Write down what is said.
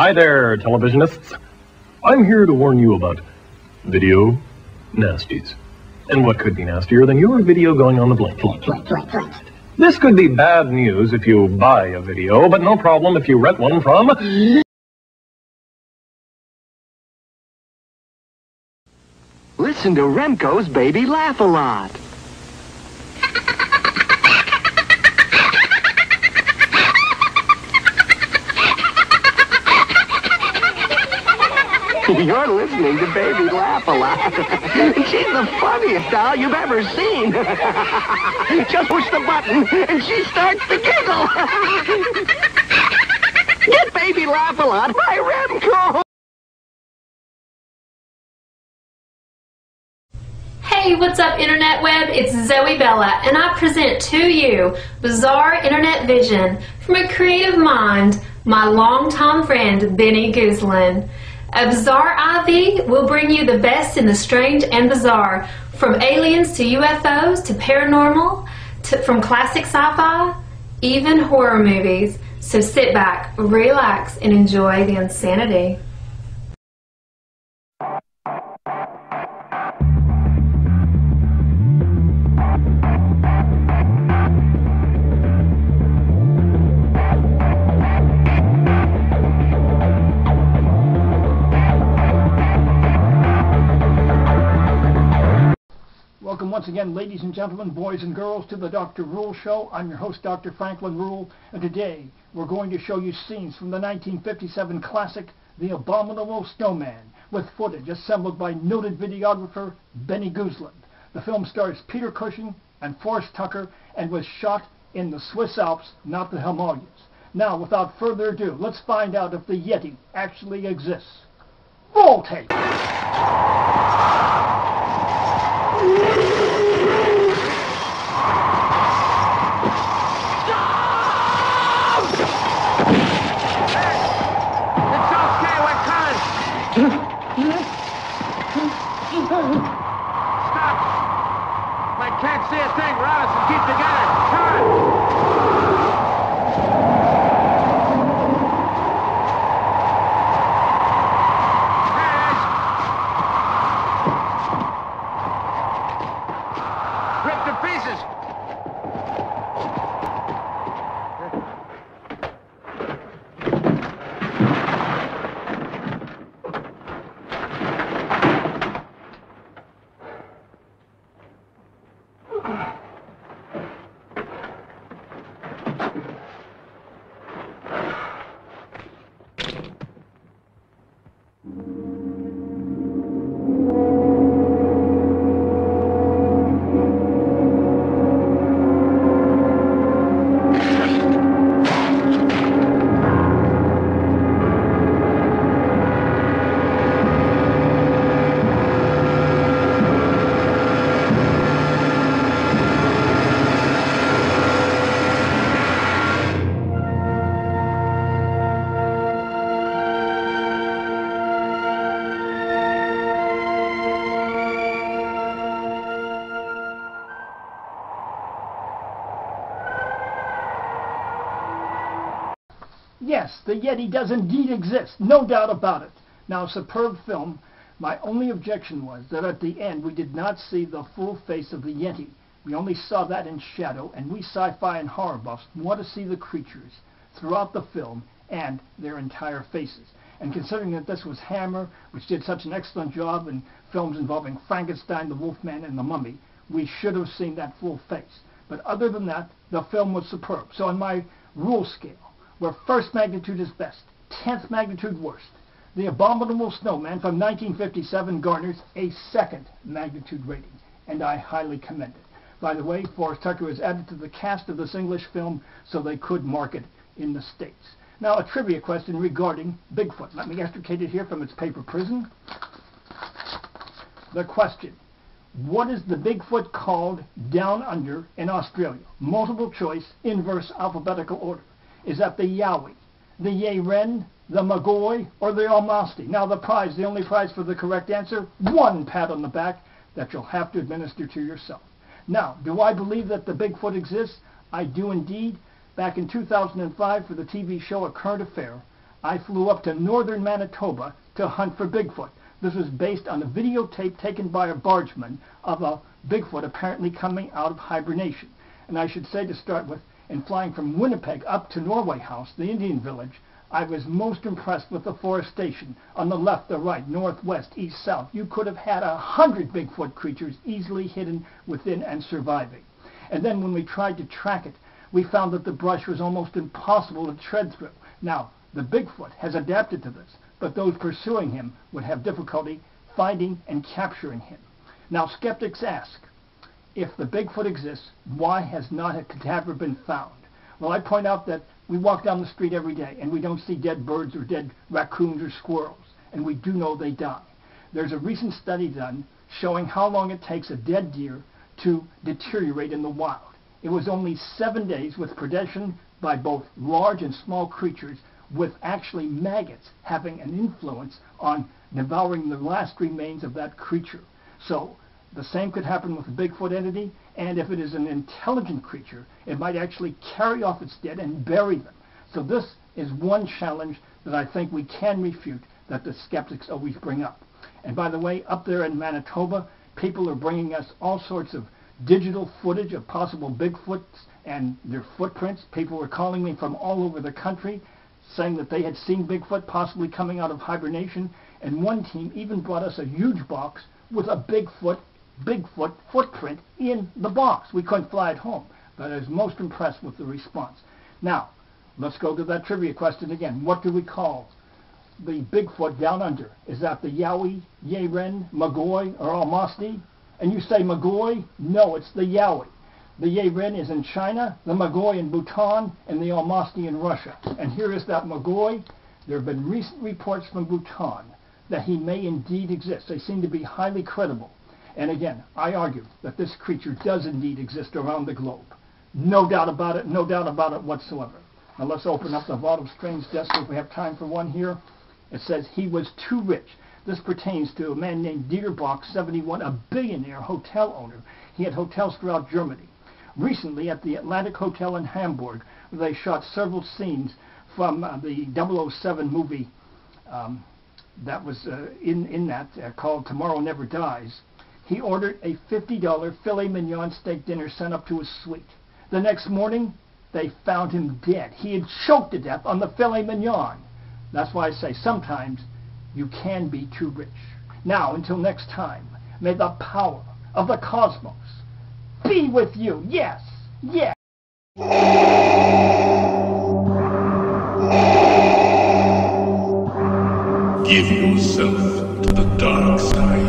Hi there, televisionists. I'm here to warn you about video nasties. And what could be nastier than your video going on the blink? This could be bad news if you buy a video, but no problem if you rent one from... Listen to Remco's Baby Laugh a Lot. You're listening to Baby Laugh a Lot. She's the funniest doll you've ever seen. Just push the button and she starts to giggle. Get Baby Laugh a Lot by Remco. Hey, what's up, Internet Web? It's Zoe Bella, and I present to you Bizarre Internet Vision from a creative mind, my longtime friend, Benny Gooselin. A Bizarre IV will bring you the best in the strange and bizarre, from aliens to UFOs to paranormal, from classic sci-fi, even horror movies. So sit back, relax, and enjoy the insanity. Welcome once again, ladies and gentlemen, boys and girls, to the Dr. Rule Show. I'm your host, Dr. Franklin Rule, and today we're going to show you scenes from the 1957 classic, The Abominable Snowman, with footage assembled by noted videographer Benny Gooselin. The film stars Peter Cushing and Forrest Tucker and was shot in the Swiss Alps, not the Himalayas. Now, without further ado, let's find out if the Yeti actually exists. Roll tape! Stop! I can't see a thing. Robinson, keep together. Turn! Ripped to pieces. Yes, the Yeti does indeed exist, no doubt about it. Now, superb film. My only objection was that at the end we did not see the full face of the Yeti. We only saw that in shadow, and we sci-fi and horror buffs want to see the creatures throughout the film and their entire faces. And considering that this was Hammer, which did such an excellent job in films involving Frankenstein, the Wolfman, and the Mummy, we should have seen that full face. But other than that, the film was superb. So on my rule scale, where first magnitude is best, 10th magnitude worst, The Abominable Snowman from 1957 garners a 2nd magnitude rating, and I highly commend it. By the way, Forrest Tucker was added to the cast of this English film so they could market in the States. Now, a trivia question regarding Bigfoot. Let me extricate it here from its paper prison. The question: what is the Bigfoot called down under in Australia? Multiple choice, inverse alphabetical order. Is that the Yowie, the Yeren, the Magoi, or the Almasti? Now the prize, the only prize for the correct answer, 1 pat on the back that you'll have to administer to yourself. Now, do I believe that the Bigfoot exists? I do indeed. Back in 2005 for the TV show A Current Affair, I flew up to northern Manitoba to hunt for Bigfoot. This was based on a videotape taken by a bargeman of a Bigfoot apparently coming out of hibernation. And I should say to start with, in flying from Winnipeg up to Norway House, the Indian village, I was most impressed with the forestation. On the left, the right, northwest, east, south. You could have had 100 Bigfoot creatures easily hidden within and surviving. And then when we tried to track it, we found that the brush was almost impossible to tread through. Now, the Bigfoot has adapted to this, but those pursuing him would have difficulty finding and capturing him. Now, skeptics ask, if the Bigfoot exists, why has not a cadaver been found? Well, I point out that we walk down the street every day and we don't see dead birds or dead raccoons or squirrels, and we do know they die. There's a recent study done showing how long it takes a dead deer to deteriorate in the wild. It was only 7 days with predation by both large and small creatures, with actually maggots having an influence on devouring the last remains of that creature. So the same could happen with a Bigfoot entity, and if it is an intelligent creature, it might actually carry off its dead and bury them. So this is one challenge that I think we can refute that the skeptics always bring up. And by the way, up there in Manitoba, people are bringing us all sorts of digital footage of possible Bigfoots and their footprints. People were calling me from all over the country saying that they had seen Bigfoot possibly coming out of hibernation, and one team even brought us a huge box with a Bigfoot footprint in the box. We couldn't fly it home, but I was most impressed with the response. Now, let's go to that trivia question again. What do we call the Bigfoot down under? Is that the Yowie, Yeren, Magoi, or Almasti? And you say Magoi? No, it's the Yowie. The Yeren is in China, the Magoi in Bhutan, and the Almasti in Russia. And here is that Magoi. There have been recent reports from Bhutan that he may indeed exist. They seem to be highly credible. And again, I argue that this creature does indeed exist around the globe. No doubt about it whatsoever. Now let's open up the Vault of Strange Deaths if we have time for one here. It says he was too rich. This pertains to a man named Dieterbach, 71, a billionaire hotel owner. He had hotels throughout Germany. Recently, at the Atlantic Hotel in Hamburg, they shot several scenes from the 007 movie that was called Tomorrow Never Dies. He ordered a $50 filet mignon steak dinner sent up to his suite. The next morning, they found him dead. He had choked to death on the filet mignon. That's why I say sometimes you can be too rich. Now, until next time, may the power of the cosmos be with you. Yes, yes. Give yourself to the dark side.